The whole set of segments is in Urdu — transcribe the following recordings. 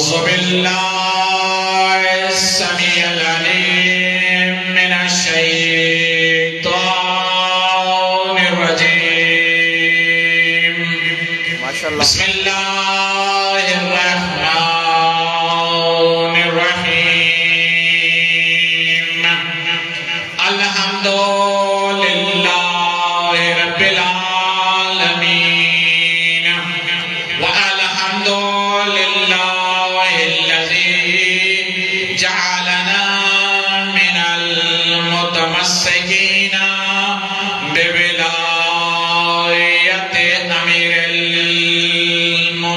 أعوذ بالله السميع العليم من الشيطان الرجيم بسم الله الرحمن الرحيم الحمد لله رب العالمين والحمد لله الذي جعلنا من المتمسكين بولاية أمير المؤمنين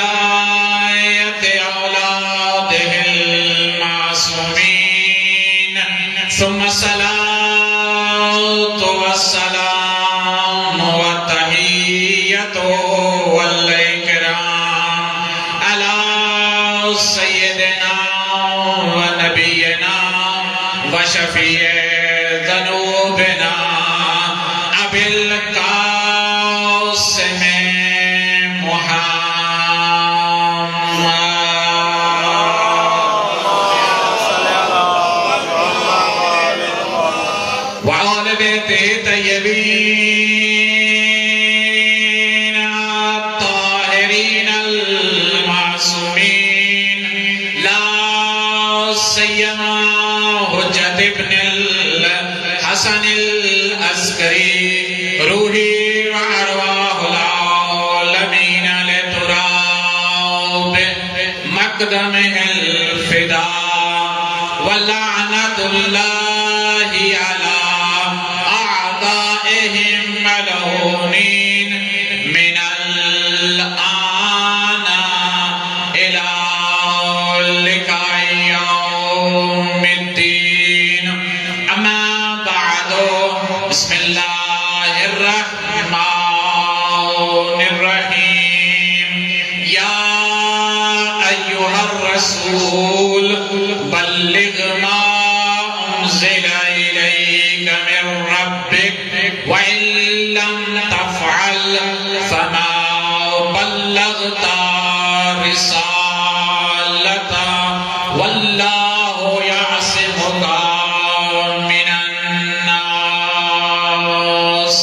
وبولاية أولاده المعصومين ثم الصلاة والسلام والتحية والإكرام على سيدنا ونبينا وشفيع ذنوبنا أبي القاسم وآل بيته الطيبين الطاهرين المعصومين لا سيما حجة ابن الحسن العسكري روحي وأرواح العالمين لتراب مقدمه الفداء ولعنة الله على أعدائهم ملعونين من الآن إلى لقاء يوم الدين أما بعد بسم الله الرحمن الرحيم يا أيها الرسول بلغ ما أنزل إليك من ربك وإن لم تفعل فما بلغت رسالته والله يعصمك من الناس.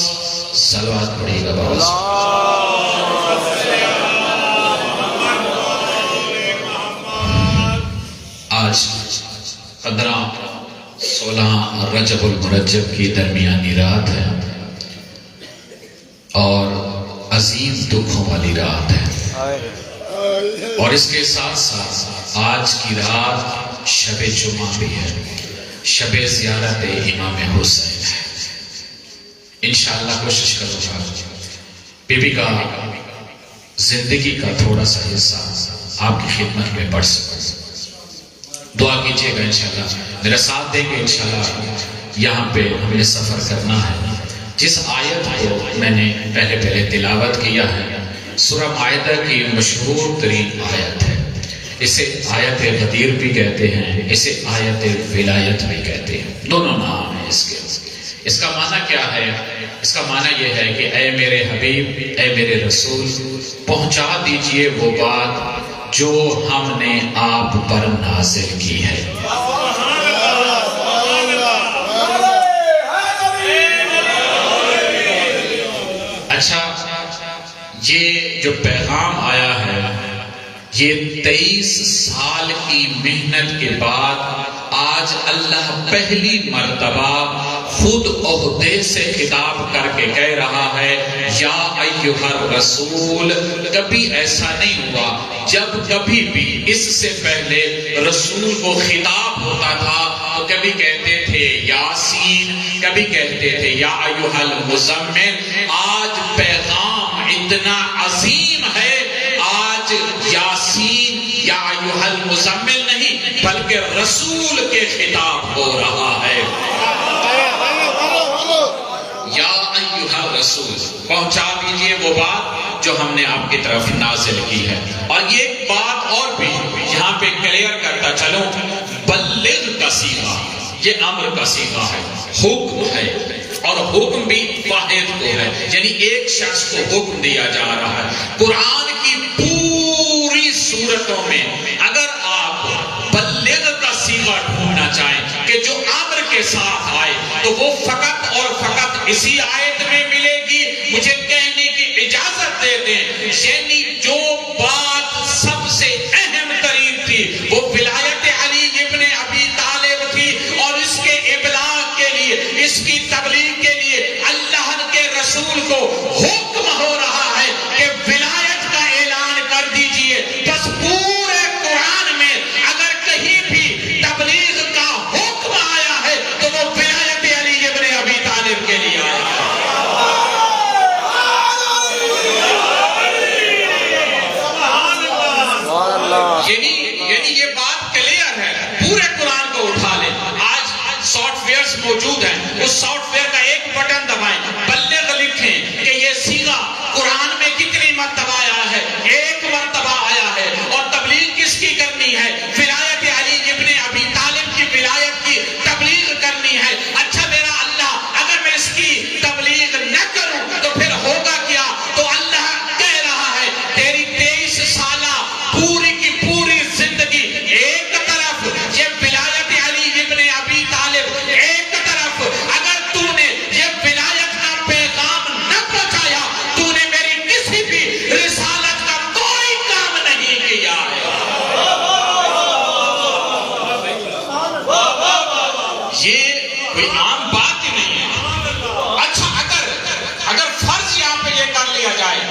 صلوات پڑھیے گا بابا. آج 15-16 رجب المرجب کی درمیانی رات ہے اور عظیم دکھوں والی رات ہے، اور اس کے ساتھ ساتھ آج کی رات شب جمعہ بھی ہے، شب زیارت امام حسین ہے. انشاءاللہ کوشش کروں گا بی بی کا زندگی کا تھوڑا سا حصہ آپ کی خدمت میں پڑھ سکوں. دعا کیجئے گا انشاءاللہ، میرا ساتھ دیں گے انشاءاللہ. یہاں پہ ہمیں سفر کرنا ہے. جس آیت کو میں نے پہلے تلاوت کیا ہے سورہ مائدہ کی مشہور ترین آیت ہے. اسے آیت غدیر بھی کہتے ہیں، اسے آیت ولایت بھی کہتے ہیں، دونوں نام ہیں اس کے. اس کا معنی کیا ہے؟ اس کا معنی یہ ہے کہ اے میرے حبیب، اے میرے رسول، پہنچا دیجئے وہ بات جو ہم نے آپ پر نازل کی ہے. اچھا، یہ جو پیغام آیا ہے یہ 23 سال کی محنت کے بعد آج اللہ پہلی مرتبہ خود عہدے سے خطاب کر کے کہہ رہا ہے یا ایھا الرسول. کبھی ایسا نہیں ہوا جب کبھی بھی اس سے پہلے رسول کو خطاب ہوتا تھا تو کبھی کہتے تھے یاسین، کبھی کہتے تھے یا ایھا المزمل. آج پیغام اتنا عظیم ہے، آج یاسین یا ایھا المزمل نہیں بلکہ رسول کے خطاب ہو رہا ہے. یا ایھا الرسول، پہنچا دیجئے وہ بات جو ہم نے آپ کی طرف نازل کی ہے. اور یہ بات اور بھی یہاں پہ کلیئر کرتا چلوں، بلغ کا صیغہ یہ امر کا صیغہ ہے، حکم ہے. اور حکم بھی واحد کو ہے، یعنی ایک شخص کو حکم دیا جا رہا ہے۔ قرآن کی پوری صورتوں میں اگر آپ بلغ کا صیغہ ڈھونڈنا چاہیں کہ جو امر کے ساتھ آئے تو وہ فقط اور فقط اسی آیت میں ملے گی۔ مجھے کہنے کی اجازت دے دیں، یعنی جو بات سب سے اہم ترین تھی وہ ولایت علی ابن ابی طالب تھی، اور اس کے ابلاغ کے لیے، اس کی تبلیغ کے لیے اللہ کے رسول کو حکم ہو رہا ہے کہ ولایت کا اعلان کر دیجئے۔ بس پورے قرآن میں اگر کہیں بھی تبلیغ کا حکم آیا ہے تو وہ ولایت علی ابن ابی طالب کے لیے آیا ہے۔ یعنی یہ بات کلیئر ہے، پورے قرآن کو اٹھا لیں۔ آج سافٹ ویئرز موجود ہیں، اس سافٹ ویئر کا ایک بٹن دبائیں، بلغ لکھیں کہ یہ صیغہ قرآن میں کتنی مرتبہ آیا ہے، ایک مرتبہ آیا ہے، اور تبلیغ کس کی کرنی ہے؟ ولایت علی ابن ابی طالب کی ولایت کی تبلیغ کرنی ہے۔ اچھا میرا اللہ، اگر میں اس کی تبلیغ نہ کروں تو پھر ہوگا کیا؟ تو اللہ کہہ رہا ہے تیری 23 سالہ پوری کی پوری زندگی ایک طرف یہ ولایت علی ابن ابی طالب، ایک طرف اگر تو نے یہ ولایت کا پیغام نہ پہنچایا تو نے میری کسی بھی رسالت کا کوئی کام نہیں کیا ہے۔ یہ کوئی عام بات ہی نہیں ہے۔ اچھا اگر فرض یہاں پہ یہ کر لیا جائے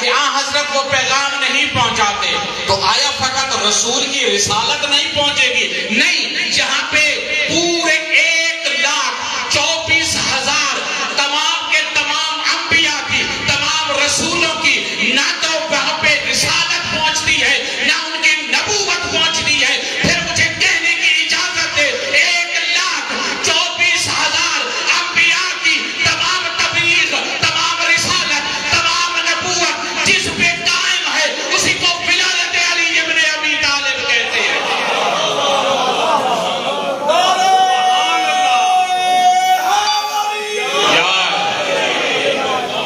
کہ حضرت وہ پیغام نہیں پہنچاتے تو آیا فقط رسول کی رسالت نہیں پہنچے گی؟ نہیں، جہاں پہ پورے 1,24,000 تمام کے تمام انبیاء کی، تمام رسولوں کی نہ تو وہاں پہ رسالت پہنچتی ہے نہ ان کی نبوت پہنچتی ہے، پھر مجھے کہنے کی اجازت دے 1,24,000 انبیاء کی تمام تبلیغ، تمام رسالت، تمام نبوت جس پہ قائم ہے اسی کو ولایت علی ابن ابی طالب کہتے ہیں۔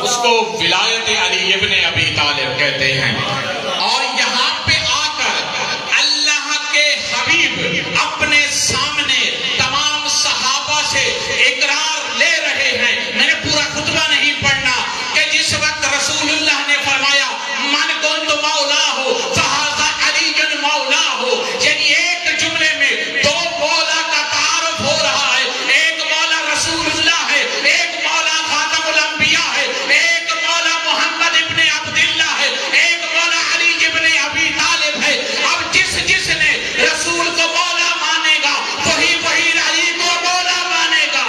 اس کو ولایت علی ابن ابی طالب کہتے ہیں۔ اور یہاں پہ آ کر اللہ کے حبیب اپنے سامنے تمام صحابہ سے اقرار لے رہے ہیں۔ میں نے پورا خطبہ نہیں پڑھنا کہ جس وقت رسول اللہ نے فرمایا من کنت مولا ہو فہذا علی مولا ہو، یعنی ایک جملے میں دو مولا کا تعارف ہو رہا ہے، ایک مولا رسول اللہ ہے، ایک مولا خاتم الانبیاء ہے، ایک مولا محمد ابن عبداللہ ہے، ایک مولا علی ابن ابی طالب ہے۔ اب جس نے رسول کو مولا مانے گا وہی علی کو مولا مانے گا۔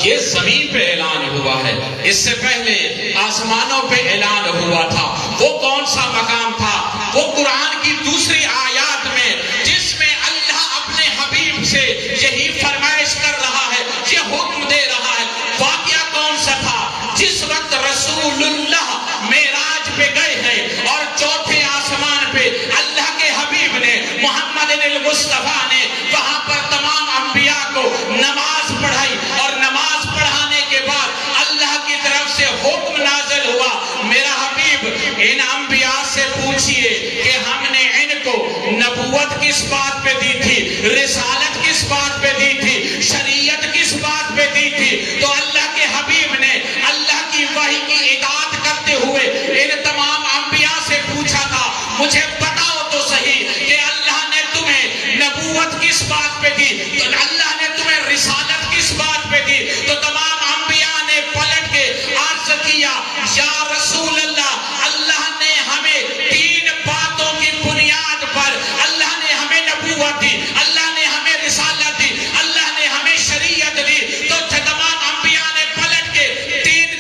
یہ زمین پہ اعلان ہوا ہے، اس سے پہلے آسمانوں پہ اعلان ہوا تھا۔ وہ کون سا مقام تھا؟ وہ قرآن کی دوسری آیات میں جس میں اللہ اپنے حبیب سے یہی فرمائش کر رہا ہے، یہ حکم دے رہا ہے۔ واقعہ کون سا تھا؟ جس وقت رسول اللہ معراج پہ گئے ہیں اور چوتھے آسمان پہ اللہ کے حبیب نے، محمد المصطفیٰ نے وہاں پر تمام انبیاء کو نماز پڑھائی، اور نماز پڑھانے کے بعد اللہ کی طرف سے حکم نازل ہوا، میرا حبیب ان انبیاء سے پوچھئے کہ ہم نے ان کو نبوت کس بات پہ دی تھی، رسالت کس بات پہ دی تھی، شریعت کس بات پہ دی تھی؟ تو اللہ کے حبیب نے اللہ کی وحی کی اطاعت کرتے ہوئے ان تمام انبیاء سے پوچھا تھا مجھے بتاؤ تو صحیح کہ اللہ نے تمہیں نبوت کس بات پہ دی، تو اللہ نے تمہیں رسالت کس بات پہ دی؟ تو تمام انبیاء نے پلٹ کے عرض کیا یا رسول اللہ، اللہ نے ہمیں 3 باتوں کی بنیاد پر اللہ نے ہمیں نبوت دی، اللہ نے ہمیں رسالت دی، اللہ نے ہمیں شریعت دی۔ تو تمام انبیاء نے پلٹ کے 3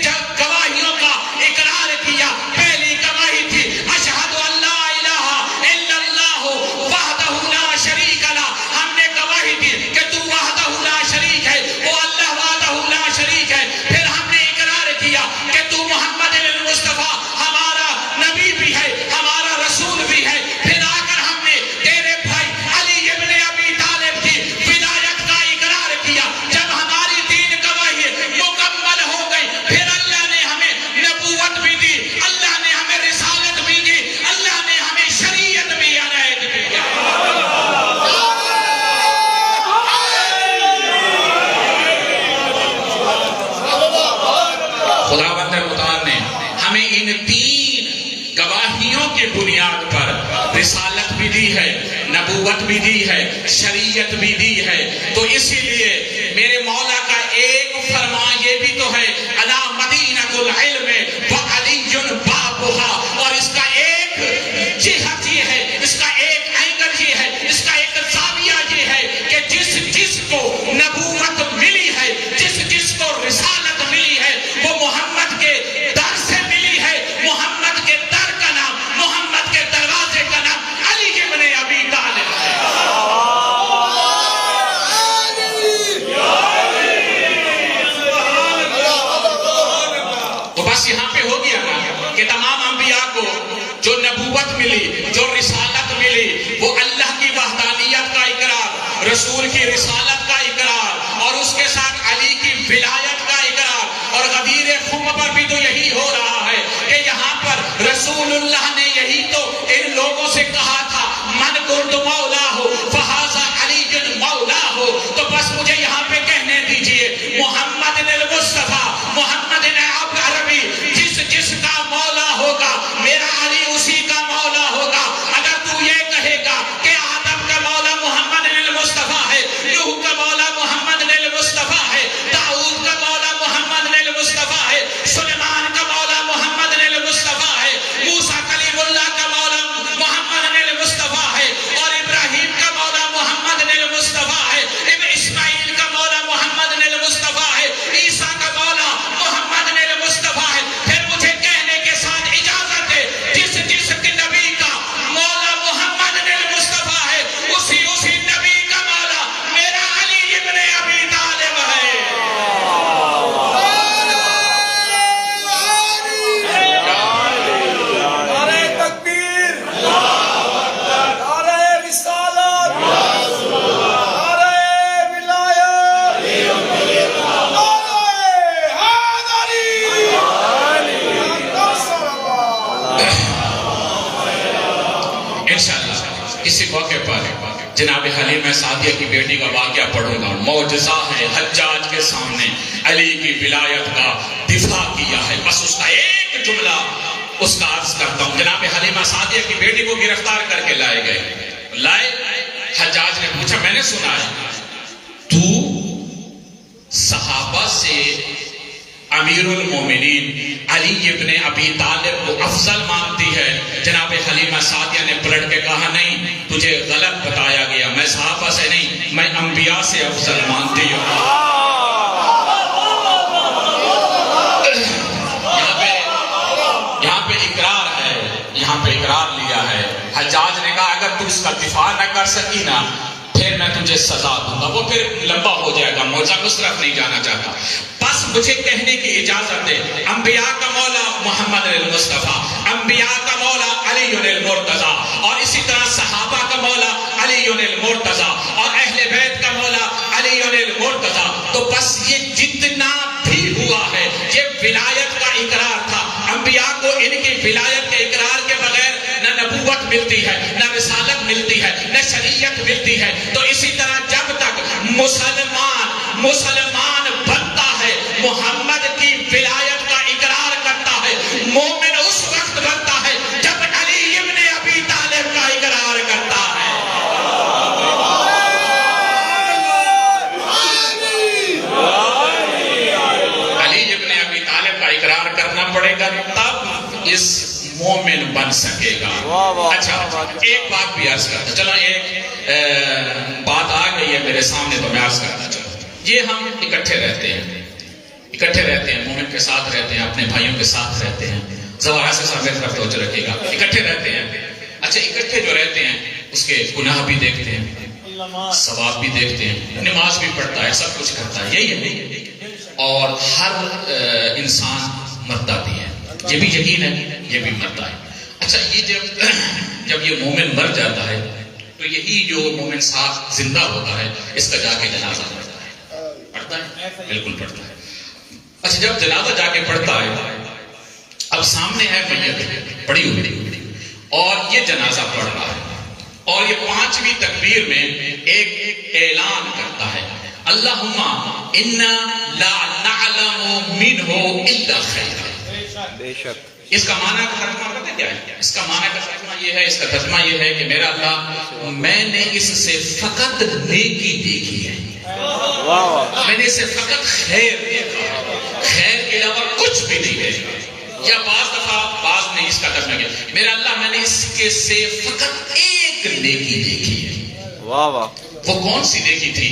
گواہیوں کا اقرار کیا۔ پہلی گواہی تھی اشہد ان لا الہ الا اللہ وحدہ لا شریک لہ، ہم نے گواہی دی کہ تو وحدہ لا شریک ہے، وہ اللہ وحدہ لا شریک ہے۔ پھر ہم نے اقرار کیا کہ تو محمد المصطفیٰ ہمارا نبی بھی ہے، ہمارا رسول بھی ہے۔ پھر آ کر ہم نے تیرے بھائی علی ابن ابی نبوت بھی دی ہے، شریعت بھی دی ہے. تو اسی لیے میرے مولا کا ایک فرمان یہ بھی تو ہے الا مدینۃ العلم وعلی بابھا، اور اس کا ایک جہت یہ ہے، اس کا ایک اینگل یہ ہے، اس کا ایک زاویہ یہ ہے کہ جس جس کو نبوت ملی ہے، جس جس کو رسالت ملی ہے، وہ محمد کے در سے ملی ہے. محمد کے در کا نام، محمد کے دروازے کا نام علی ابن ابی طالب ہے. تو بس یہاں پہ ہو گیا نا کہ تمام انبیاء کو جو نبوت ملی، جو رسالت ملی، وہ اللہ کی وحدانیت کا اقرار، رسول کی رسالت کا اقرار، اور اس کے ساتھ علی کی ولایت کا اقرار. اور غدیر خم پر بھی تو یہی ہو رہا ہے کہ یہاں پر رسول اللہ نے یہی تو ان لوگوں سے کہا تھا من کنت مولا ہو فہذا علی مولا ہو. تو بس مجھے یہاں پہ کہنے دیجئے محمد المصطفیٰ، محمد عبد عربی، جس جس کا مولا ہوگا میرا علی اسی کا مولا ہوگا. اگر تو یہ کہے گا کہ آدم کا مولا محمد المصطفیٰ ہے، نوح کا مولا محمد المصطفیٰ ہے، داؤد کا مولا محمد المصطفیٰ ہے، سلیمان کا مولا محمد المصطفیٰ ہے، موسیٰ کلیم اللہ کا مولا محمد المصطفیٰ ہے، اور ابراہیم کا مولا محمد المصطفیٰ ہے، اسماعیل کا مولا محمد المصطفیٰ ہے، عیسیٰ کا مولا محمد المصطفیٰ ہے. پھر مجھے کہنے کے ساتھ اجازت ہے جس جس کے نبی کا مولا محمد المصطفیٰ ہے، اسی نبی کا مولا میرا علی ابن ابی طالب ہے. نعرہ تکبیر، نعرہ رسالت، نعرہ ولایت، نعرہ حیدری، نصر اللہ. انشاءاللہ کسی موقع پر جناب حلیمہ سعدیہ کی بیٹی کا واقعہ پڑھوں گا. معجزہ ہے، حجاج کے سامنے علی کی ولایت کا دفاع کیا ہے. بس اس کا ایک جملہ اس کا عرض کرتا ہوں. جناب حلیمہ سعدیہ کی بیٹی کو گرفتار کر کے لائے گئے. حجاج نے پوچھا میں نے سنا ہے تو صحابہ سے امیر المومنین علی ابن ابی طالب کو افضل مانتی ہے. جناب حلیمہ سعدیہ نے پلٹ کے کہا نہیں، تجھے غلط بتایا گیا، میں صحابہ سے نہیں، میں انبیاء سے افضل مانتی ہوں. یہاں پہ اقرار ہے، یہاں پہ اقرار لیا ہے. حجاج نے کہا اگر تو اس کا دفاع نہ کر سکی نا پھر میں تجھے سزا دوں گا. وہ پھر لمبا ہو جائے گا، موضوع اس طرف نہیں جانا چاہتا. بس مجھے کہنے کی اجازت ہے انبیاء کا مولا محمد المصطفیٰ، انبیاء کا مولا علی المرتضیٰ، اور اسی طرح صحابہ کا مولا علی المرتضیٰ، اور اہل بیت کا مولا علی المرتضیٰ. تو بس یہ جتنا بھی ہوا ہے یہ ولایت کا اقرار تھا. انبیاء کو ان کی ولایت کے اقرار کے بغیر نہ نبوت ملتی ہے، نہ رسالت ملتی ہے، نہ شریعت ملتی ہے. تو اسی طرح جب تک مسلمان بنتا ہے، محمد کی ولایت کا اقرار کرتا ہے، مومن اس وقت بنتا ہے جب علی ابن ابی طالب کا اقرار کرتا ہے. علی ابن ابی طالب کا اقرار کرنا پڑے گا تب اس مومن بن سکے گا. اچھا ایک بات بھی عرض کرتا، چلو ایک بات آ گئی ہے میرے سامنے تو میں عرض کرتا چلو. یہ ہم اکٹھے رہتے ہیں، مومن کے ساتھ رہتے ہیں، اپنے بھائیوں کے ساتھ رہتے ہیں. ذرا سے سامنے طرف توجہ رکھیے گا. اکٹھے رہتے ہیں. اچھا اکٹھے جو رہتے ہیں اس کے گناہ بھی دیکھتے ہیں، ثواب بھی دیکھتے ہیں، نماز بھی پڑھتا ہے، سب کچھ کرتا ہے. یہی ہے. اور ہر انسان مرتا بھی ہے، یہ بھی یقین ہے، یہ بھی مرتا ہے. اچھا یہ جب یہ مومن مر جاتا ہے تو یہی جو مومن ساتھ زندہ ہوتا ہے اس کا جا کے جنازہ پڑھتا ہے. بالکل پڑھتا ہے. اچھا جب جنازہ جا کے پڑھتا ہے، اب سامنے ہے میت پڑی ہوئی اور یہ جنازہ پڑھ رہا ہے، اور یہ 5ویں تکبیر میں ایک اعلان کرتا ہے اللہم انا لا نعلم منہ الا خیرا. بے شک. اس کا معنی کا ترجمہ پتہ کیا ہے؟ اس کا معنی کا ترجمہ یہ ہے، اس کا ترجمہ یہ ہے کہ میرا اللہ، میں نے اس سے فقط نیکی دیکھی ہے، میں نے اس سے فقط خیر دیکھا، خیر کے علاوہ کچھ بھی نہیں دیکھا۔ یا بعض دفعہ بعض نے اس کا ترجمہ کیا، میرا اللہ میں نے اس کے سے فقط ایک نیکی دیکھی ہے۔ وہ کون سی نیکی تھی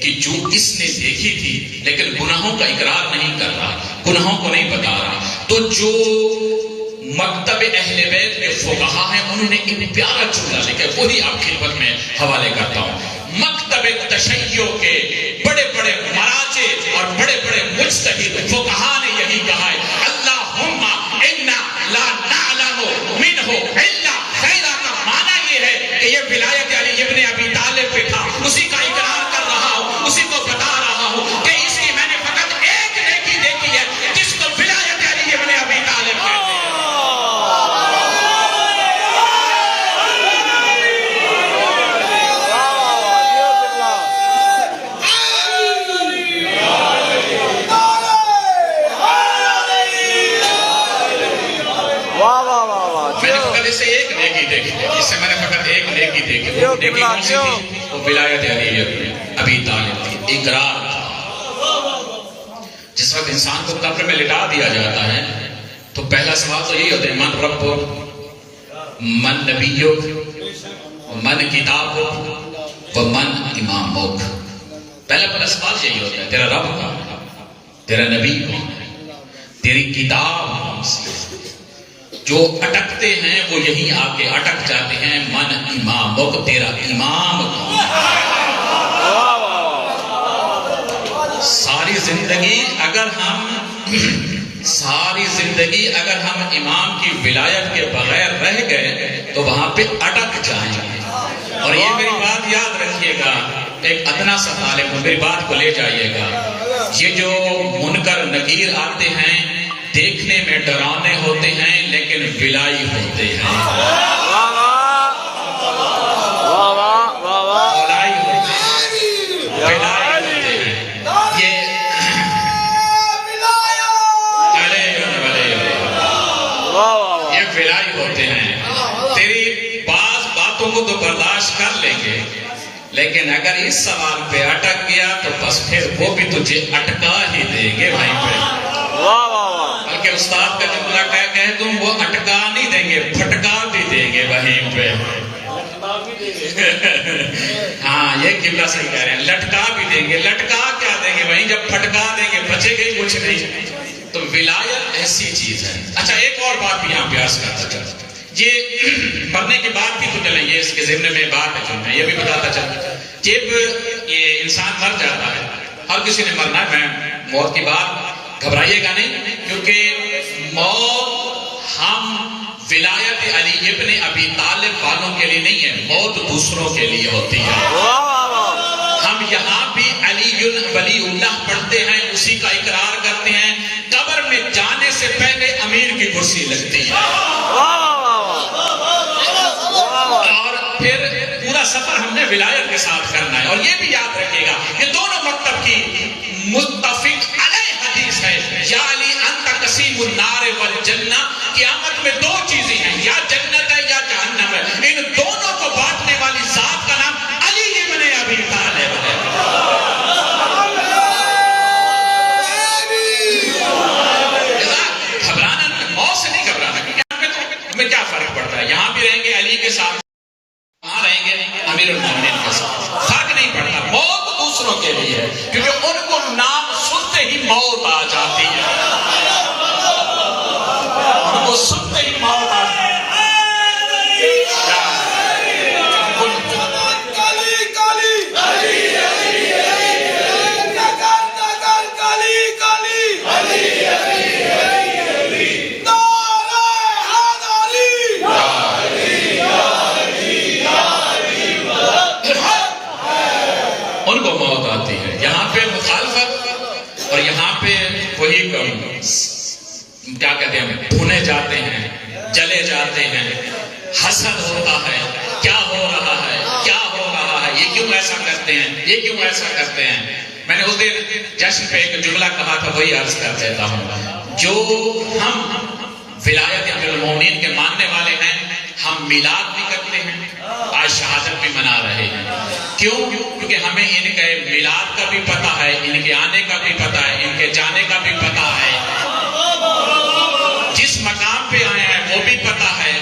کہ جو اس نے دیکھی تھی لیکن گناہوں کا اقرار نہیں کر رہا، گناہوں کو نہیں بتا رہا؟ تو جو مکتب اہل بیت کے فقہا ہیں انہوں نے ایک پیارا جملہ لکھا ہے، وہی آپ کی خدمت میں حوالے کرتا ہوں۔ مکتب تشیع کے بڑے بڑے مراجع اور بڑے بڑے مجتہد فقہا نے یہی کہا ہے، اللہم انا لا نعلم منہ الا خیرا، کا معنی یہ ہے کہ یہ ولایت علی ابن ابی طالب پہ تھا، اسی کا اقرار کر رہا ہوں، اسی کو بتا رہا ہوں کہ اس کی میں نے فقط ایک نیکی دیکھی ہے جس کو ولایت علی ابن ابی طالب کہتے ہیں۔ میں نے فقط اس سے ایک نیکی دیکھی ہے، اس سے میں نے فقط ایک نیکی دیکھی، وہ نیکی کون سی تھی؟ وہ ولایت علی ابی طالب تھی، اقرار تھا۔ جس وقت انسان کو قبر میں لٹا دیا جاتا ہے تو پہلا سوال تو یہی ہوتا ہے، من رب، من نبیو، من کتاب و من امامک۔ پہلا سوال یہی ہوتا ہے، تیرا رب کون ہے، تیرا نبی کون ہے، تیری کتاب کون سی ہے؟ جو اٹکتے ہیں وہ یہیں آ کے اٹک جاتے ہیں، من امامک، تیرا امام کون ہے؟ ساری زندگی اگر ہم امام کی ولایت کے بغیر رہ گئے تو وہاں پہ اٹک جائیں گے۔ اور یہ میری بات یاد رکھیے گا، ایک ادنا سا طالب، میری بات کو لے جائیے گا، یہ جو منکر نکیر آتے ہیں دیکھنے میں ڈرانے ہوتے ہیں لیکن ولائی ہوتے ہیں، ولائی ہوتے ہیں، ولائی ہوتے ہیں۔ یہ ولائی ہوتے ہیں، تیری بعض باتوں کو تو برداشت کر لیں گے لیکن اگر اس سوال پہ اٹک گیا تو بس پھر وہ بھی تجھے اٹکا ہی دیں گے وہیں پہ۔ بلکہ استاد کا جملہ کہہ دوں، وہ اٹکا نہیں دیں گے، پھٹکا بھی دیں گے وہیں پہ۔ ہاں یہ قبلہ صحیح کہہ رہے ہیں، لٹکا بھی دیں گے، لٹکا کیا دیں گے وہیں، جب پھٹکا دیں گے بچے گے کچھ نہیں۔ تو ولایت ایسی چیز ہے۔ اچھا ایک اور بات بھی یہاں پہ عرض کرتا چلتا، یہ مرنے کی بات بھی تو چلیں، یہ اس کے ذمہ میں بات ہے جو میں یہ بھی بتاتا چلتا، جب یہ انسان مر جاتا ہے، ہر کسی نے مرنا ہے، میں موت کی بات گھبرائیے گا نہیں، کیونکہ موت ہم ولایت علی ابن ابی طالب والوں کے لیے نہیں ہے، موت دوسروں کے لیے ہوتی ہے۔ ہم یہاں بھی ولی اللہ پڑھتے ہیں، اسی کا اقرار کرتے ہیں، قبر میں جانے سے پہلے امیر کی کرسی لگتی ہے اور پھر پورا سفر ہم نے ولایت کے ساتھ کرنا ہے۔ اور یہ بھی یاد رکھیے گا، یہ دونوں مکتب کی متفق علیہ حدیث ہے، یا علی انت قسیم النار والجنہ، قیامت میں دو چیزیں ہیں، یا جنت ہے یا جہنم ہے، ان دونوں کو بانٹنے والی ذات کا نام علی ابن ابی طالب ہے۔ گھبرانا موت سے نہیں گھبرانا، ہمیں کیا فرق پڑتا ہے، یہاں بھی رہیں گے علی کے ساتھ، وہاں رہیں گے امیر المومنین کے ساتھ، فرق نہیں پڑتا۔ موت دوسروں کے لیے ہے کیونکہ ان کو نام سنتے ہی موت آ جاتی ہے، ان کو سنتے ہی موت آ جاتی ہے۔ ان کو موت آتی ہے، یہاں پہ مخالفت اور یہاں پہ وہی کیا کہتے ہیں، بھونے جاتے ہیں، جلے جاتے ہیں، حسد ہوتا ہے، کیا ہو رہا ہے، کیا ہو رہا ہے، یہ کیوں ایسا کرتے ہیں، یہ کیوں ایسا کرتے ہیں۔ میں نے اس دن جشن پہ ایک جملہ کہا تھا، وہی عرض کر دیتا ہوں، جو ہم ولایت امیر المومنین کے ماننے والے ہیں، ہم میلاد بھی کرتے ہیں، آج شہادت بھی منا رہے ہیں. کیوں؟ کیونکہ ہمیں ان کے میلاد کا بھی پتہ ہے، ان کے آنے کا بھی پتہ ہے، ان کے جانے کا بھی پتہ ہے. جس مقام پہ آئے ہیں وہ بھی پتہ ہے،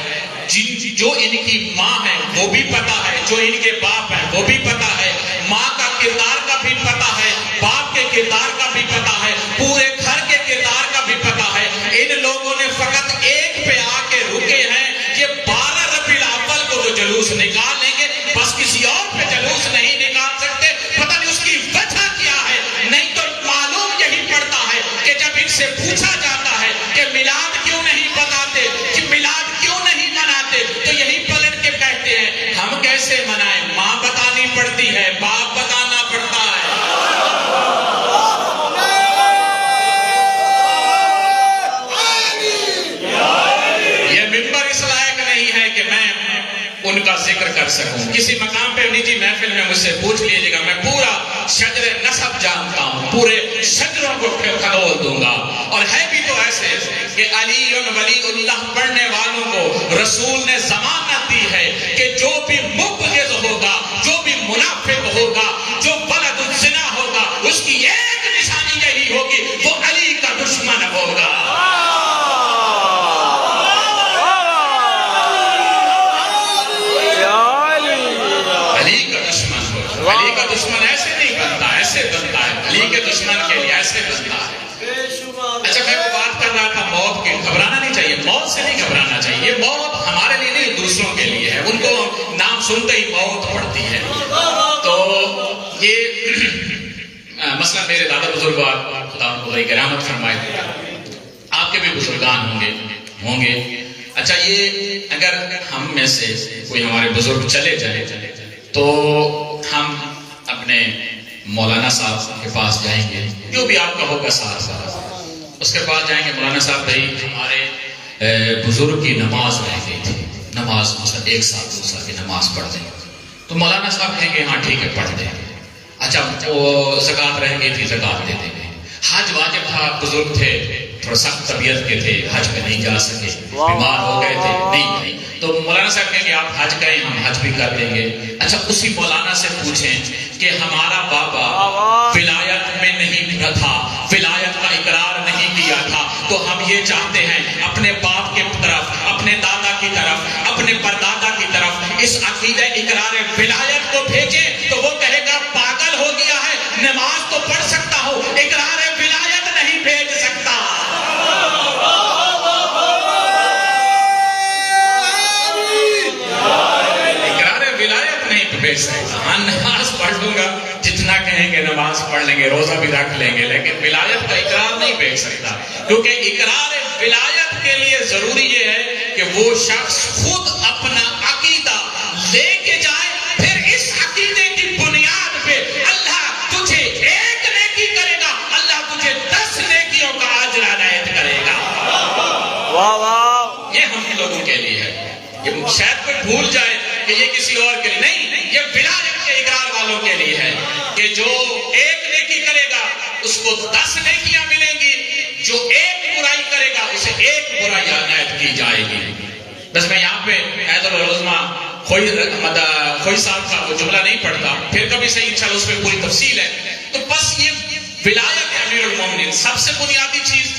جو ان کی ماں ہے وہ بھی پتہ ہے، جو ان کے باپ ہے وہ بھی پتہ ہے. ماں کا کردار کا بھی پتہ ہے، باپ کے کردار کا بھی پتہ ہے، پورے گھر کے کردار کا بھی پتہ ہے. ان لوگوں نے فقط ایک پہ آ کے رکے ہیں کہ 12 ربیع الاول کو تو جلوس نکال لیں گے، بس کسی اور پہ جلوس نہیں نکال سکتے. پتہ نہیں اس کی وجہ کیا ہے. نہیں تو معلوم یہی پڑتا ہے کہ جب ان سے پوچھا جاتا ہے کہ میلاد کیوں نہیں بتاتے، کہ میلاد کیوں نہیں مناتے، تو یہی پلٹ کے کہتے ہیں ہم کیسے منائیں. ماں بتانی پڑتی ہے، باپ بتانا پڑتا ہے. یہ ممبر اس لائق نہیں ہے کہ میں ان کا ذکر کر سکوں. کسی مقام پہ نجی محفل میں مجھ سے پوچھ لیجیے گا، میں پورا شجر نسب جانتا ہوں، پورے شجروں کو کھول دوں گا. اور ہے بھی تو ایسے کہ علی ولی اللہ پڑھنے والوں کو رسول نے ضمانت دی ہے کہ جو بھی مبغض ہوگا، جو بھی منافق ہوگا، جو ولد الزنا ہوگا، اس کی ایک نشانی یہی ہوگی، وہ علی کا دشمن ہوگا. علی کا دشمن ایسے نہیں بنتا، ایسے بنتا ہے. علی کے دشمن کے لیے ایسے بنتا ہے. اچھا، میں وہ بات کر رہا تھا موت کی. گھبرانا نہیں چاہیے، موت سے نہیں گھبرانا چاہیے. یہ موت ہمارے لیے نہیں، دوسروں کے لیے ہے. ان کو نام سنتے ہی موت پڑتی ہے. تو یہ مثلا میرے دادا بزرگ، خدا ان کی رحمت فرمائے، آپ کے بھی بزرگان ہوں گے. اچھا، یہ اگر ہم میں سے کوئی ہمارے بزرگ چلے جائے تو ہم اپنے مولانا صاحب کے پاس جائیں گے، جو بھی آپ کا ہوگا سارا اس کے پاس جائیں گے. مولانا صاحب بھائی ہمارے بزرگ کی نماز رہ گئی تھی، نماز مثلا 1 سال 2 سال کی نماز پڑھ دیں. تو مولانا صاحب کہیں گے ہاں ٹھیک ہے پڑھ دیں. اچھا، وہ زکوٰۃ رہ گئی تھی، زکوٰۃ دے دیں گے. حج واجب تھا، بزرگ تھے، تھوڑا سخت طبیعت کے تھے، حج پہ نہیں جا سکے، بیمار ہو گئے تھے، نہیں. تو مولانا صاحب کہیں گے آپ حج کریں، ہم حج بھی کر دیں گے. اچھا، اسی مولانا سے پوچھیں کہ ہمارا بابا ولایت میں نہیں تھا، ولایت کا اقرار نہیں کیا تھا، تو ہم یہ چاہتے ہیں اپنے باپ کے طرف، اپنے دادا کی طرف، اپنے پردادا کی طرف اس عقیدہ اقرار ولایت کو بھیجیں. تو وہ کہے گا پاگل ہو گیا ہے، نماز تو پڑھ سکتا ہوں، اقرار ولایت نہیں بھیج سکتا. بھیج سکتا. ہاں، نماز پڑھ لوں گا، جتنا کہیں گے نماز پڑھ لیں گے، روزہ بھی رکھ لیں گے، لیکن ولایت کا اقرار نہیں بھیج سکتا. کیونکہ اقرار ولایت کے لیے ضروری یہ ہے کہ وہ شخص خود اپنا عقیدہ لے کے جائے، پھر اس عقیدے کی بنیاد پہ اللہ تجھے 1 نیکی کرے گا، اللہ تجھے 10 نیکیوں کا اجر عنایت کرے گا. واہ واہ. یہ ہم لوگوں کے لیے ہے. یہ شاید کوئی بھول جائے کہ یہ کسی اور کے لیے نہیں، یہ ولایت کے اقرار والوں کے لیے ہے کہ جو 1 نیکی کرے گا اس کو 10 نیکیاں ملیں گی، جو 1 برائی کرے گا اسے 1 برائی عنایت کی جائے گی. بس میں یہاں پہ عید العظمہ کوئی صاحب کا وہ جملہ نہیں پڑھتا، پھر کبھی صحیح انشاءاللہ اس پہ پوری تفصیل ہے. تو بس یہ ولایت ہے امیر المومنین، سب سے بنیادی چیز.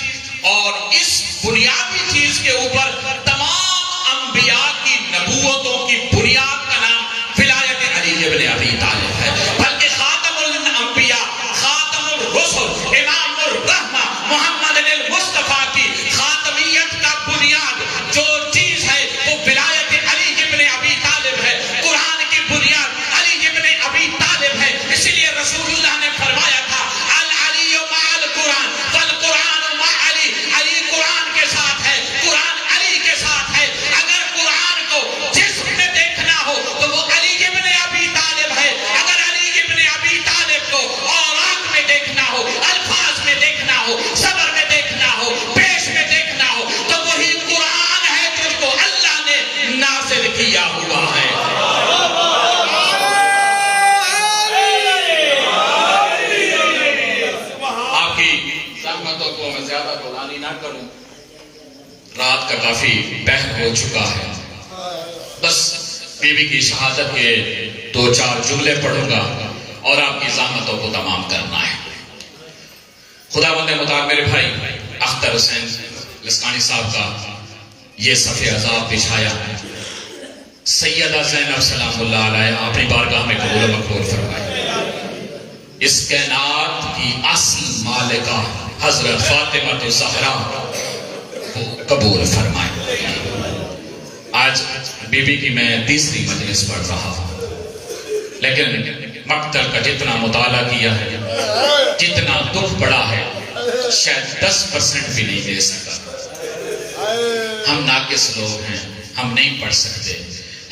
اور اس بنیادی چیز کے اوپر تمام انبیاء کی نبوتوں کی بنیاد کا نام ولایت علی ابن ابی طالب ہے. بلکہ خاتم الانبیاء، خاتم الرسل، امام الرحمہ محمد المصطفیٰ کی خاتمیت کا بنیاد جو چیز ہے وہ ولایت علی ابن ابی طالب ہے. قرآن کی بنیاد علی ابن ابی طالب ہے. اسی لیے رسول اللہ نے فرمایا تھا العلی مع القرآن والقرآن مع علی. علی قرآن کے ساتھ ہے، قرآن علی کے ساتھ ہے. اگر قرآن کو جسم میں دیکھنا ہو تو وہ علی ابن ابی طالب ہے. اگر علی ابن ابی طالب کو اوراق میں دیکھنا ہو، الفاظ میں دیکھنا ہو، صبر میں دیکھنا ہو، پیش میں دیکھنا ہو، تو وہی قرآن ہے جس کو اللہ نے نازل کیا ہوا ہے. آپ کی زحمتوں کو میں زیادہ بلانی نہ کروں، رات کا کافی بہر ہو چکا ہے. بیوی کی شہادت کے 2-4 جملے پڑھوں گا اور آپ کی زحمتوں کو تمام کرنا ہے. خدا بندے مطابق میرے بھائی اختر حسین لسکانی صاحب کا یہ صفحہ عذاب بچھایا ہے. سیدہ زینب سلام اللہ علیہ اپنی بارگاہ میں قبول و مقبول فرمائے. اس کائنات کی اصل مالکہ حضرت فاطمہ الزہرا کو قبول فرمائے. آج بی بی کی میں تیسری مجلس پڑھ رہا ہوں، لیکن مقتل کا جتنا مطالعہ کیا ہے، جتنا دکھ پڑا ہے، شاید 10% بھی نہیں دے سکا. ہم ناقص لوگ ہیں، ہم نہیں پڑھ سکتے،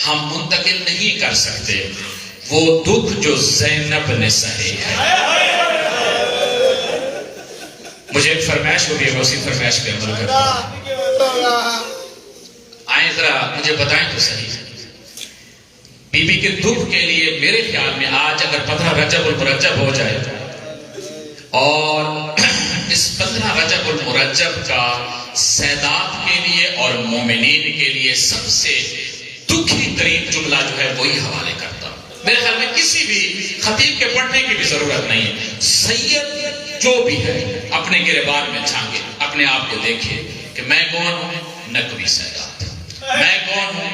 ہم منتقل نہیں کر سکتے وہ دکھ جو زینب نے سہے ہے. مجھے ایک فرمائش ہوئی ہے، اسی فرمائش پہ عمل کرتا ہوں. آئیں ذرا مجھے بتائیں تو صحیح، بی بی کے دکھ کے لیے میرے خیال میں آج اگر 15 رجب المرجب ہو جائے اور اس 15 رجب المرجب کا سادات کے لیے اور مومنین کے لیے سب سے دکھی ترین جملہ جو ہے وہی حوالے کرتا ہوں. میرے خیال میں کسی بھی خطیب کے پڑھنے کی بھی ضرورت نہیں ہے. سید جو بھی ہے اپنے گریبان میں جھانکے، اپنے آپ کو دیکھے کہ میں کون ہوں. نقوی سادات. میں کون ہوں؟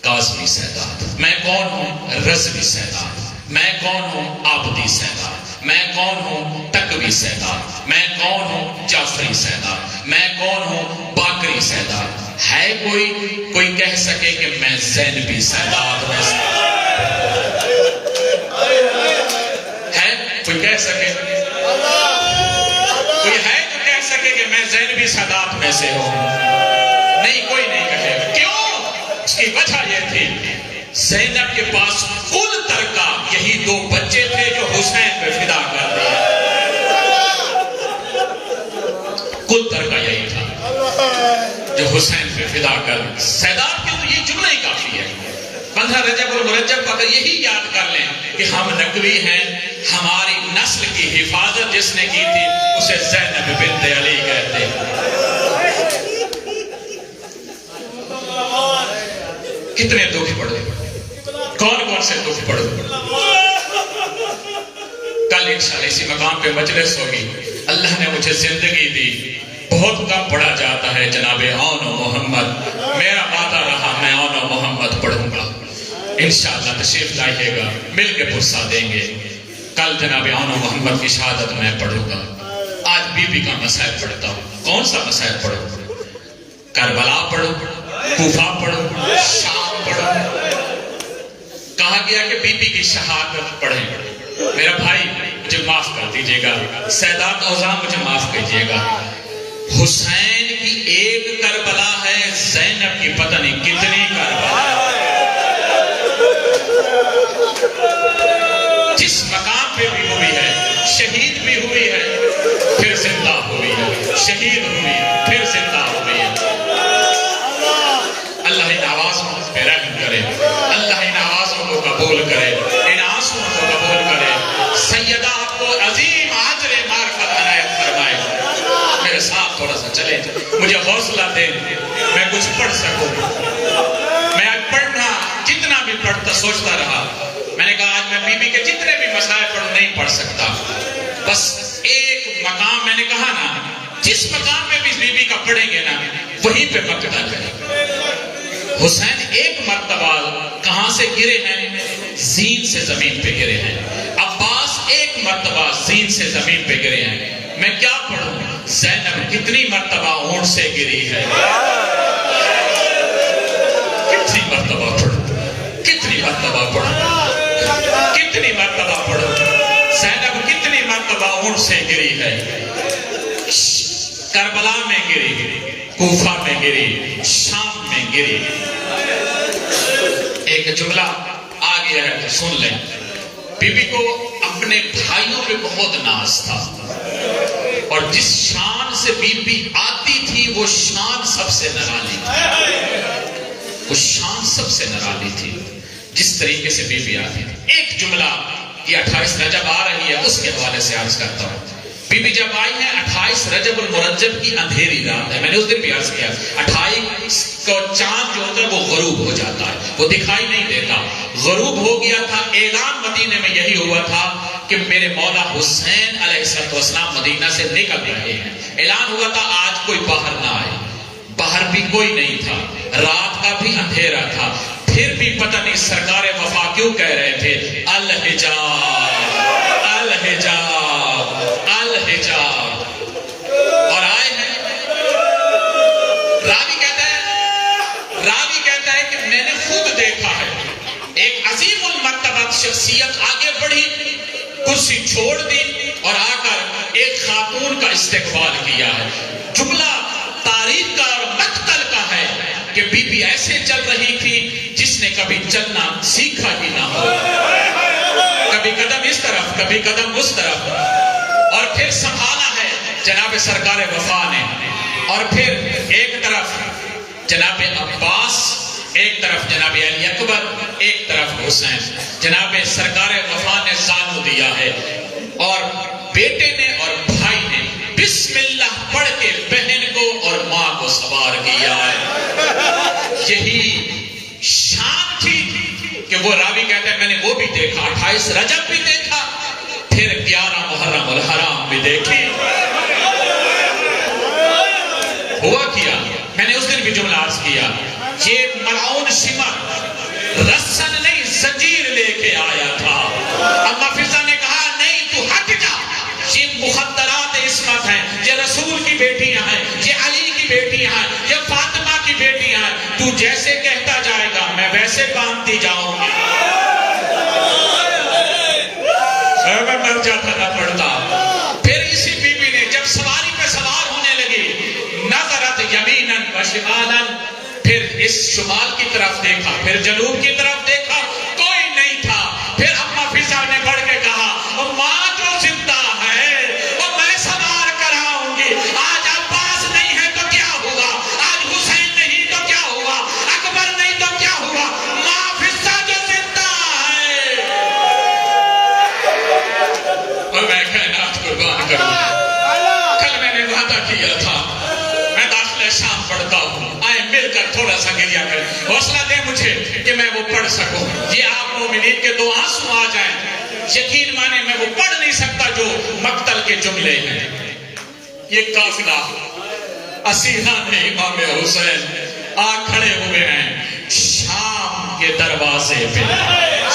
قاسمی سادات. میں کون ہوں؟ رضوی سادات. میں کون ہوں؟ عابدی سادات. میں کون ہوں؟ تقوی سادات. میں کون ہوں؟ جعفری سادات. میں کون ہوں؟ باقری سادات. ہے کوئی کہہ سکے کہ میں زینبی سادات میں سے ہے؟ کوئی کہہ سکے؟ کوئی ہے جو کہہ سکے کہ میں زینبی سادات میں سے ہوں؟ نہیں، کوئی نہیں کہے گا. کیوں؟ اس کی وجہ یہ تھی زینب کے پاس کل ترکہ یہی 2 بچے تھے جو حسین پہ فدا کر دیے. کل ترکہ یہی تھا جو حسین پہ فدا کر. سادات کے تو یہ جملہ ہی کافی ہے. 15 رجب المرجب کو اگر یہی یاد کر لیں کہ ہم نقوی ہیں، ہماری نسل کی حفاظت جس نے کی تھی اسے زینب بنت علی کہتے ہیں. کتنے دکھ پڑے، کون سے دکھ پڑے. کل انشاءاللہ اسی مقام پہ مجلس ہوگی. اللہ نے مجھے زندگی دی، بہت کم پڑھا جاتا ہے جناب اون و محمد. میرا وعدہ رہا میں اون و محمد پڑھوں گا. انشاءاللہ تشریف لائیے گا، مل کے پرسہ دیں گے. کل جناب اون و محمد کی شہادت میں پڑھوں گا. آج بی بی کا مسائل پڑھتا ہوں. کون سا مسائل پڑھوں؟ کربلا پڑھوں، کوفہ پڑھوں، شام پڑھوں. کہا گیا کہ بی بی کی شہادت پڑھیں. میرا بھائی مجھے معاف کر دیجئے گا، سادات اوزاں مجھے معاف کیجئے گا. حسین کی ایک کربلا ہے، زینب کی پتہ نہیں کتنی کربلا ہے. جس مقام پہ بھی ہوئی ہے، شہید بھی ہوئی ہے پھر زندہ ہوئی ہے، شہید ہوئی پھر زندہ ہوئی ہے. اللہ ان آوازوں پہ رحم کرے، اللہ ان آوازوں کو قبول کرے، ان آنسوں کو قبول کرے. سیدہ آپ کو عظیم اجر معرفت عنایت فرمائے. میرے ساتھ تھوڑا سا چلیں، مجھے حوصلہ دیں، میں کچھ پڑھ سکوں. میں پڑھنا جتنا بھی پڑھتا سوچتا رہا. میں نے کہا آج میں بی بی کے جتنے بھی مسائل پڑھوں نہیں پڑھ سکتا. بس ایک مقام میں نے کہا نا، جس مقام میں بھی بی بی کا پڑھیں گے نا وہیں پہ مقتل کریں. حسین ایک مرتبہ کہاں سے گرے ہیں؟ زین سے زمین پہ گرے ہیں. عباس ایک مرتبہ زین سے زمین پہ گرے ہیں. میں کیا پڑھوں؟ زینب کتنی مرتبہ اونٹ سے گری ہے. کتنی مرتبہ پڑھوں، کتنی مرتبہ پڑھوں، کتنی مرتبہ پڑھوں. زینب کتنی مرتبہ اونٹ سے گری ہے. کربلا میں گری، کوفہ میں گری، شام میں گری. ایک جملہ آ گیا ہے تو سن لیں. بی بی کو اپنے بھائیوں پہ بہت ناز تھا اور جس شان سے بی بی آتی تھی وہ شان سب سے نرالی تھی. وہ شان سب سے نرالی تھی جس طریقے سے بی بی آتی تھی. ایک جملہ یہ 28 رجب آ رہی ہے اس کے حوالے سے عرض کرتا ہوں. بی بی بی جب آئی ہیں 28 رجب المرجب کی اندھیری رات ہے. میں نے اس دن بھی عرض کیا 28 کو چاند جو ہوتا ہے وہ غروب ہو جاتا ہے, وہ دکھائی نہیں دیتا. غروب ہو گیا تھا. اعلان مدینے میں یہی ہوا تھا کہ میرے مولا حسین علیہ السلام مدینہ سے نکل رہے ہیں. اعلان ہوا تھا آج کوئی باہر نہ آئے. باہر بھی کوئی نہیں تھا, رات کا بھی اندھیرا تھا. پھر بھی پتہ نہیں سرکار وفا کیوں کہہ رہے تھے الحجاب الحجاب الحجاب, اور آئے ہیں. راوی کہتا ہے کہ میں نے خود دیکھا ہے ایک عظیم المرتبہ شخصیت آگے بڑھی, کرسی چھوڑ دی اور آ کر ایک خاتون کا استقبال کیا ہے. جملہ تاریخ کا اور مقتل کا ہے کہ بی بی ایسے چل رہی تھی جس نے کبھی چلنا سیکھا ہی نہ ہو. کبھی قدم اس طرف کبھی قدم اس طرف, اور پھر سنبھالا ہے جناب سرکار وفا نے. اور پھر ایک طرف جناب عباس, ایک طرف جناب علی اکبر, ایک طرف حسین. جناب سرکار وفا نے زانو دیا ہے اور بیٹے نے اور بھائی نے بسم اللہ پڑھ کے بہن کو اور ماں کو سوار کیا ہے. یہی شان تھی کہ وہ راوی کہتا ہے میں نے وہ بھی دیکھا, 28 رجب بھی دیکھا, پھر 11 محرم الحرام بھی دیکھی. ہوا کیا, میں نے اس دن بھی جملہ عرض کیا, یہ ملعون شمر رسن نہیں زنجیر لے کے آیا تھا. اما فضا نے کہا نہیں تو ہٹ جا, یہ مخدرات عصمت ہیں, یہ رسول کی بیٹیاں ہیں, یہ علی کی بیٹیاں ہیں, یہ فاطمہ کی بیٹیاں ہیں, تو جیسے کہتا جائے گا میں ویسے باندھتی جاؤں گی. میں مر جاتا نہ پڑتا. پھر اسی بی بی نے جب سواری پہ سوار ہونے لگی نظرت یمیناً و شمالاً, پھر اس شمال کی طرف دیکھا, پھر جنوب کی طرف دیکھا, کوئی نہیں تھا. پھر اما فضا نے بڑھ کے کہا ماں جو زندہ ہے وہ میں سوار کراؤں گی. آج عباس نہیں ہے تو کیا ہوا, آج حسین نہیں تو کیا ہوا, اکبر نہیں تو کیا ہوا, ماں فضا جو زندہ ہے. اور میں کائنات قربان کروں, کل میں نے وعدہ کیا تھا میں داخلہ شام پڑھتا ہوں, آئے مل کر تھوڑا سا گریا کریں, حوصلہ دے مجھے کہ میں وہ پڑھ سکوں. یہ آپ مومنین کے 2 آنسو آ جائیں, یقین مانے میں وہ پڑھ نہیں سکتا جو مقتل کے جملے ہیں. یہ قافلہ اسیران امام حسین آ کھڑے ہوئے ہیں شام کے دروازے پہ.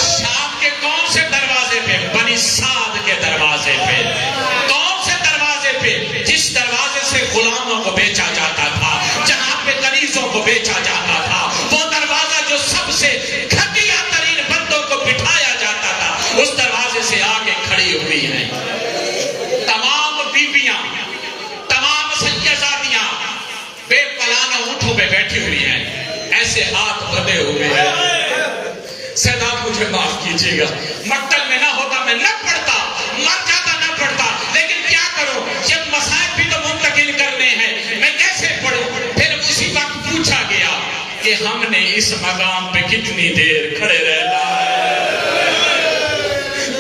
شام کے کون سے دروازے پہ؟ بنی سعد کے دروازے پہ. کون سے دروازے پہ؟ جس دروازے سے غلاموں کو بیچا جاتا تھا, جہاں پہ کنیزوں کو بیچا جاتا تھا, وہ دروازہ جو سب سے گھٹیا ترین بندوں کو بٹھایا جاتا تھا, اس دروازے سے آگے کھڑی ہوئی ہیں. تمام بیویاں, تمام سیدزادیاں بے پلانہ اونٹوں پہ بیٹھی ہوئی ہیں, ایسے ہاتھ بندھے ہوئے ہیں. سیدات مجھے معاف کیجیے گا, مقتل میں نہ ہوتا میں نہ پڑھتا, مر جاتا نہ پڑھتا, لیکن کیا کروں جب مصائب بھی تو منتقل کرنے ہیں, میں کیسے پڑھوں. پھر اسی وقت پوچھا گیا کہ ہم نے اس مقام پہ کتنی دیر کھڑے رہنا ہے.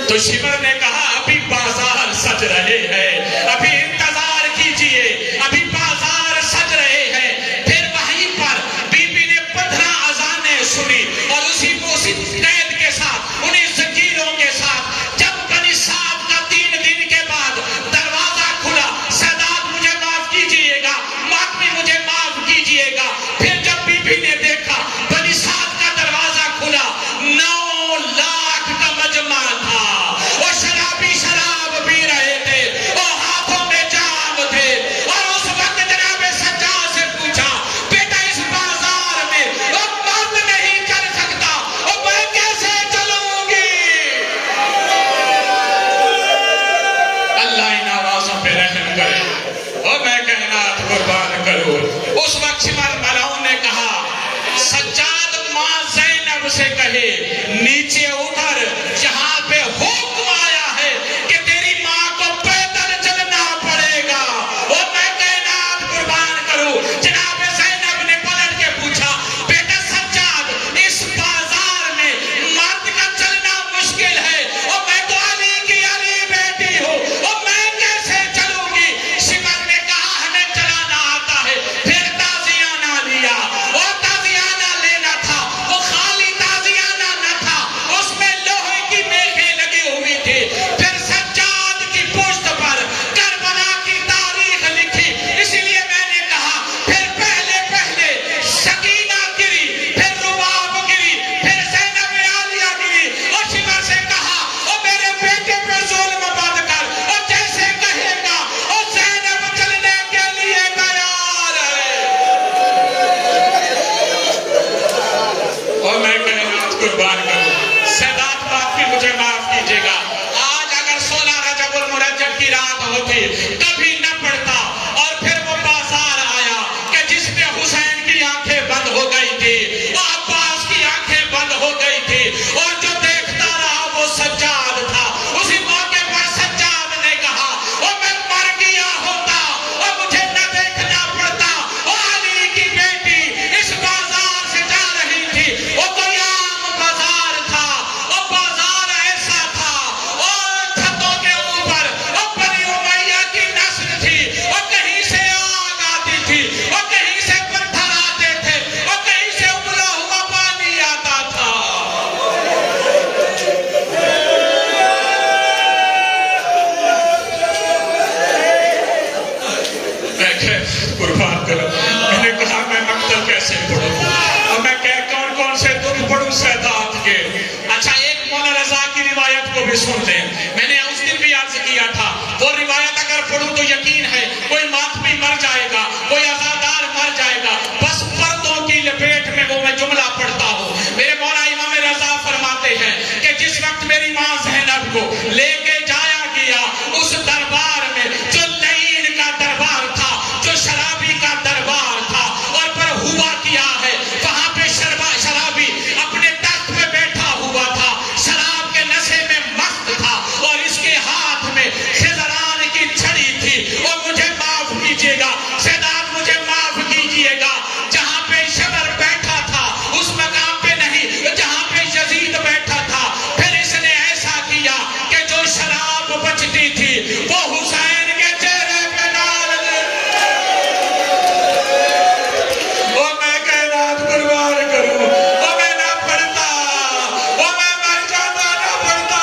تو شمر نے کہا ابھی بازار سج رہے ہیں, ابھی انتظار کیجئے, ابھی بازار سج رہے ہیں. پھر وہیں پر بی بی نے 15 اذانیں سنی اور اسی قید کے ساتھ, انہیں زنجیروں کے ساتھ, جب بنی سعد کا 3 دن کے بعد دروازہ کھلا, سادات مجھے معاف کیجئے گا, ماتمی مجھے معاف کیجئے گا. پھر جب بی بی نے دیکھا بنی سعد کا دروازہ کھلا, 9 لاکھ کا مجمع تھا, وہ شرابی شراب پی رہے تھے, وہ ہاتھوں میں جام تھے. اور اس وقت جناب سجاد سے پوچھا بیٹا اس بازار میں وہ مرد نہیں چل سکتا, وہ میں کیسے چلوں گی. اللہ ان آوازوں پہ رحم کرے اور میں کائنات قربان کروں. اس وقت شمر ملعون نے کہا سجاد ماں زینب سے کہے نیچے اتر, جہاں پہ حکم آیا ہے کہ تیری ماں کو پیدل چلنا پڑے گا. اور میں کائنات قربان کروں. جناب زینب نے پلٹ کے پوچھا بیٹا سجاد اس بازار میں مرد کا چلنا مشکل ہے, اور میں تو علی کی علی بیٹی ہوں, اور میں کیسے چلوں سن لیں. میں نے اس دن بھی عرض کیا تھا وہ روایت اگر پڑھوں تو یقین ہے کوئی ماتمی مر جائے گا, کوئی عزادار مر جائے گا, بس پردوں کی لپیٹ میں وہ میں جملہ پڑھتا ہوں. میرے مولا امام رضا فرماتے ہیں کہ جس وقت میری ماں زینب کو لے کے جایا گیا اس دربار میں جو لعین کا دربار تھا, جو شرابی کا دربار تھا, اور پر ہوا کیا ہے وہاں پہ شرابی اپنے تخت پہ بیٹھا ہوا تھا, شراب کے نشے میں مست تھا, اور اس کے ہاتھ میں خضران کی چھڑی تھی. اور مجھے معاف کیجیے گا سیدات, مجھے معاف کیجیے گا, جہاں پہ شبر بیٹھا تھا اس مقام پہ نہیں جہاں پہ یزید بیٹھا تھا. پھر اس نے ایسا کیا کہ جو شراب بچتی تھی وہ حسین کے چہرے پہ ڈال دی. وہ میں کائنات قربان کروں, وہ میں نہ پڑھتا, وہ میں مر جاتا نہ پڑھتا.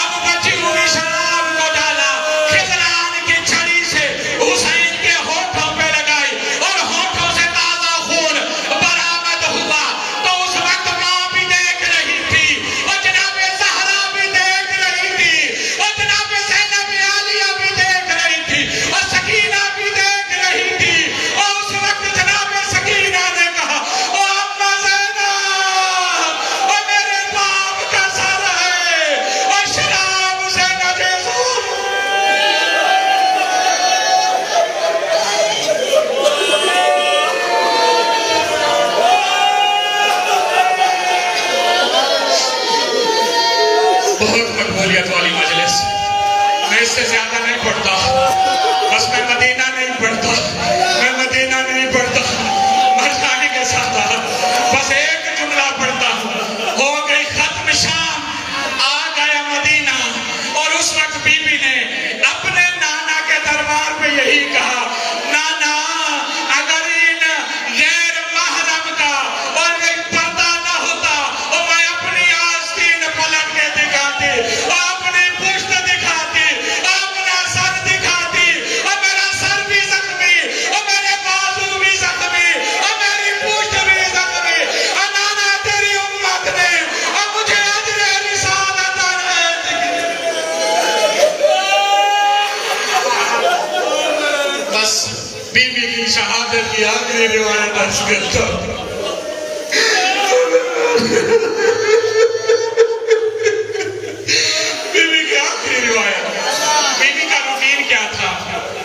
اب بچی ہوئی شراب کو ڈالا, خضران کی چھڑی سے حسین کے ہونٹوں پہ لگائی اور ہونٹوں سے تازہ خون برآمد ہوا. تو اس وقت ماں بھی دیکھ رہی تھی اور جناب زہرا بھی دیکھ رہی تھی اور جناب زینب عالیہ بھی دیکھ رہی تھی اور سکینہ بھی دیکھ رہی تھی. اور اس وقت جناب سکینہ نے کہا او اما زینب, او میرے باپ کا سر ہے اور شراب سے نجس ہو. بہت مقبولیت والی مجلس, میں اس سے زیادہ نہیں پڑھتا, بس میں مدینہ نہیں پڑھتا, میں مدینہ نہیں پڑھتا, مر جانے کے ساتھ بس ایک جملہ پڑھتا ہوں. ہو گئی ختم شام, آ گیا مدینہ. اور اس وقت بی بی نے اپنے نانا کے دربار پہ یہی کہا, نانا اگر ان غیر محرم کا اور ایک پردہ نہ ہوتا اور میں اپنی آستین پلٹ کے دکھاتی, اپنی پشت دکھاتی, اپنا سر دکھاتی, اور میرا سر بھی زخمی اور میرے بازو بھی زخمی اور میری پشت بھی زخمی, اور نانا تیری امت نے اور مجھے اجر رسالت بس بی بی کی شہادت کی آخری روایت عرض کرتا ہوں. بی بی کی آخری روایت, بی بی کا روٹین کیا تھا,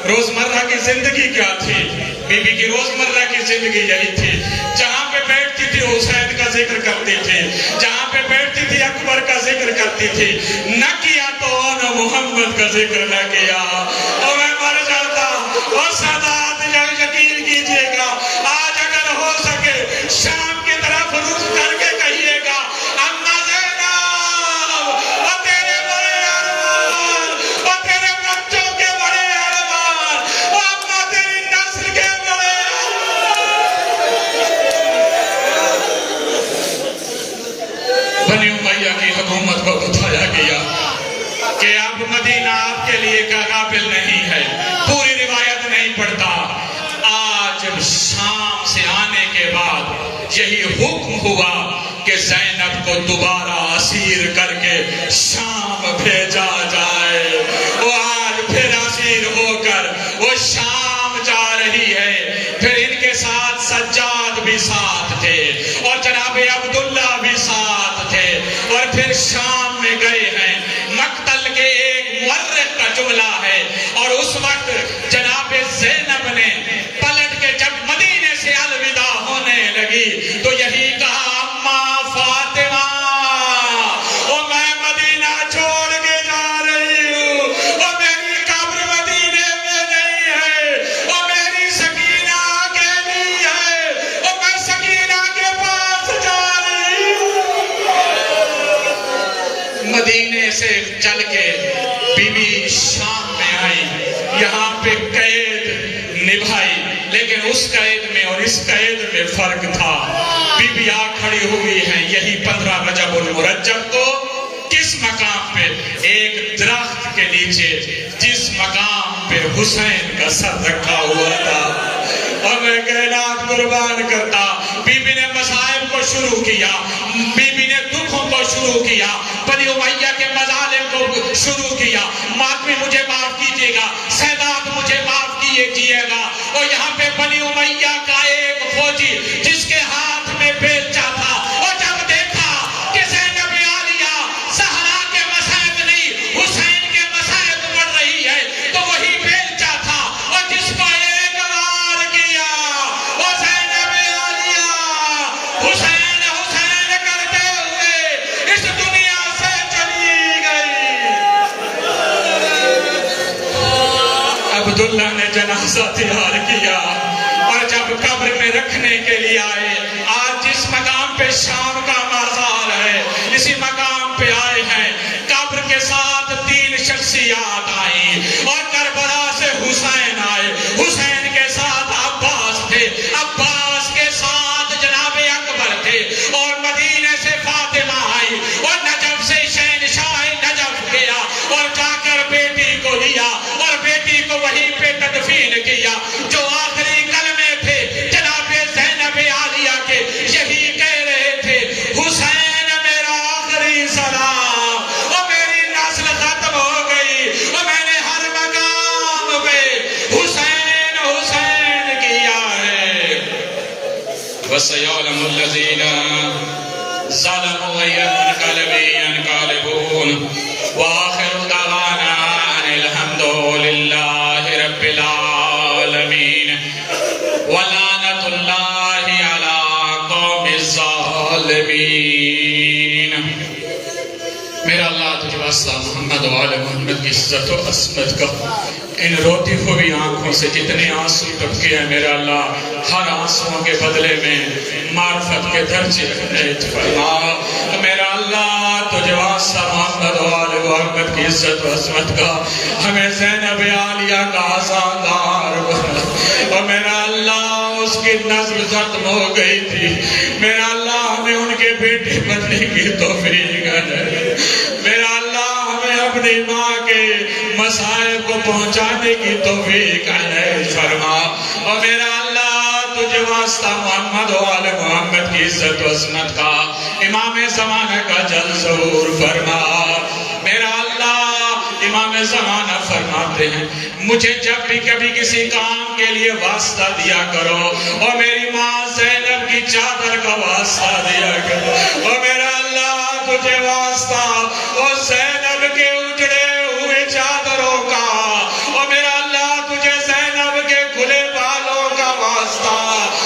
روزمرہ کی زندگی کیا تھی. بی بی کی روزمرہ کی زندگی یہی تھی, جہاں پہ بیٹھتی تھی حسین کا ذکر کرتی تھی, جہاں پہ بیٹھتی تھی اکبر کا ذکر کرتی تھی, نہ کیا تو نہ محمد کا ذکر نہ کیا, اور میں مر جاتا. اور سادات یقین کیجئے گا, آج اگر ہو سکے شام کی طرف رخ کر کے کہیے گا اما زینب, اور تیرے بڑے ارمان, اور تیرے بچوں کے بڑے ارمان, اور اما تیری نسل کے بڑے ارمان. بنی امیہ کی حکومت کو بتایا گیا کہ اب مدینہ آپ کے لیے قابل نہیں ہے, پوری روایت نہیں پڑھتا. آج شام سے آنے کے بعد یہی حکم ہوا کہ زینب کو دوبارہ اسیر کر کے شام بھیجا جائے. وہ آج پھر اسیر ہو کر وہ شام جا رہی ہے. پھر ان کے ساتھ سجاد بھی ساتھ تھے اور جناب عبداللہ بھی ساتھ تھے, اور پھر شام میں گئے ہیں. مقتل کے ایک مورخ کا جملہ ہے, اور اس وقت جناب زینب نے پلٹ کے جب مدینے سے الوداع ہونے لگی تو یہی کہا اما فاطمہ, اور میں مدینہ چھوڑ کے جا رہی ہوں, اور میری قبر مدینے میں نہیں ہے, اور میری سکینہ اکیلی ہے, اور میں سکینہ کے پاس جا رہی ہوں. مدینے سے چل کے بی بی شام میں آئی, یہاں پہ قید نبھائی, لیکن اس قید میں اور اس قید میں فرق تھا. بی بی آ کھڑی ہوئی ہیں یہی 15 رجب المرجب کو, کس مقام پہ, ایک درخت کے نیچے جس مقام پہ حسین کا سر رکھا ہوا تھا. اور میں کائنات قربان کرتا, بی بی نے مصائب کو شروع کیا, بی بی نے دکھوں کو شروع کیا, بنی امیہ کے مظالم شروع کیا، ماتمی مجھے معاف کیجیے گا، سیدات مجھے معاف کیجیے گا۔ اور یہاں پہ بنی امیہ کا ایک فوجی جس کے ہاتھ میں بیلچہ تھا، اور جب دیکھا کہ زینب عالیہ زہرا کے مسائب نہیں حسین کے مسائب پڑھ رہی ہے، تو وہی بیلچہ تھا اور جس کو ایک وار کیا وہ زینب عالیہ حسین حسین کرتے ہوئے اس دنیا سے چلی گئی۔ عبداللہ نے جنازہ تیار کیا اور جب قبر میں رکھنے کے لیے آئے، آج جس مقام پہ شام کا مزار ہے اسی مقام پہ آئے ہیں، قبر کے ساتھ 3 شخصیات آئیں اور کربلا سے حسین آئے، حسین کے ساتھ عباس تھے، عباس کے ساتھ جناب اکبر تھے، اور مدینے سے فاطمہ آئی اور نجف سے شہنشاہ نجف گیا اور جا کر بیٹی کو لیا اور بیٹی کو وہیں پہ تدفین کیا۔ جو آخری کلمے تھے جناب زینب عالیہ کے یہی کہہ رہے تھے، حسین میرا آخری سلام، اور میری نسل ختم ہو گئی اور میں نے ہر مقام پہ حسین حسین کیا ہے۔ وَسَيَعْلَمُ الَّذِينَ ظَلَمُوا أَيَّ مُنْقَلَبٍ يَنْقَلِبُونَ وَآخِرُ دَعْوَانَا أَنِ الْحَمْدُ لِلَّهِ رَبِّ الْعَالَمِينَ وَلَعْنَةُ اللَّهِ عَلَىٰ قَوْمِ الظَّالِمِينَ۔ میرا اللہ تجھے واسطہ محمد و آل محمد کی عزت و عظمت کا، ان روتی ہوئی آنکھوں سے جتنے آنسو ٹپکے ہیں میرا اللہ، ہر آنسوؤں کے بدلے میں معرفت کے درجے عنایت فرما۔ میرا اللہ تجھے واسطہ محمد و آل محمد کی عزت و عظمت کا، ہمیں زینب عالیہ کا عزادار بنا۔ اور میرا اللہ اس کی نسل ختم ہو گئی تھی، میرا اللہ ہمیں ان کے بیٹے بننے کی توفیق دے۔ میرا اللہ ہمیں اپنی ماں کے مسائب کو پہنچانے کی توفیق عنایت فرما۔ اور میرا اللہ تجھے واسطہ محمد و آل محمد کی عزت و عظمت کا، امام زمانہ کا جل ظہور فرما۔ میرا اللہ امام زمانہ فرماتے ہیں، مجھے جب بھی کبھی کسی کام کے لیے واسطہ دیا کرو، اور میری ماں زینب کی چادر کا واسطہ دیا کرو۔ اور میرا اللہ تجھے واسطہ اور زینب کے اجڑے ہوئے چادروں کا، اور میرا اللہ تجھے زینب کے کھلے بالوں کا واسطہ،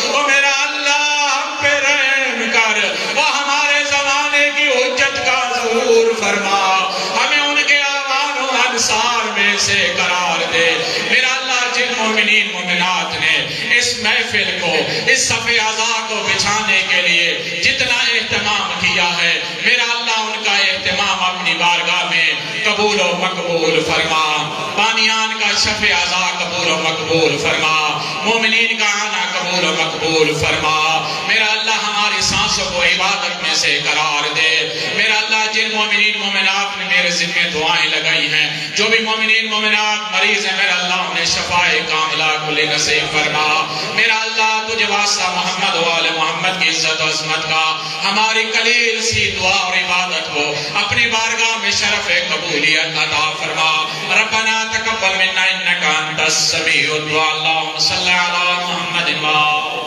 اور میرا اللہ ہم پہ رحم کر اور ہمارے زمانے کی حجت کا ظہور فرما، ہمیں ان کے آوان و انصار میں سے قرار دے۔ میرا اللہ جن مومنین مومنات نے اس محفل کو، اس صف عزا کو بچھانے کے لیے جتنا اہتمام کیا ہے، میرا اللہ ان کا اہتمام اپنی بارگاہ میں قبول و مقبول فرما۔ بانیان کا شف عزا قبول و مقبول فرما، مومنین کا آنا قبول و مقبول فرما۔ میرا اللہ ہماری سانسوں کو عبادت میں سے قرار دے۔ میرا اللہ جن مومنین مومنات نے میرے ذمہ دعائیں لگائی ہیں، جو بھی مومنین مومنات مریض ہیں، میرا اللہ انہیں شفائے کاملہ کل نصیب فرما۔ میرا اللہ تجھے واسطہ محمد و آل محمد کی عزت و عظمت کا، ہماری قلیل سی دعا اور عبادت کو اپنی بارگاہ میں شرف قبولیت عطا فرما۔ ربنا تقبل منا انک انت السمیع الدعاء، اللہم صلی علی محمد و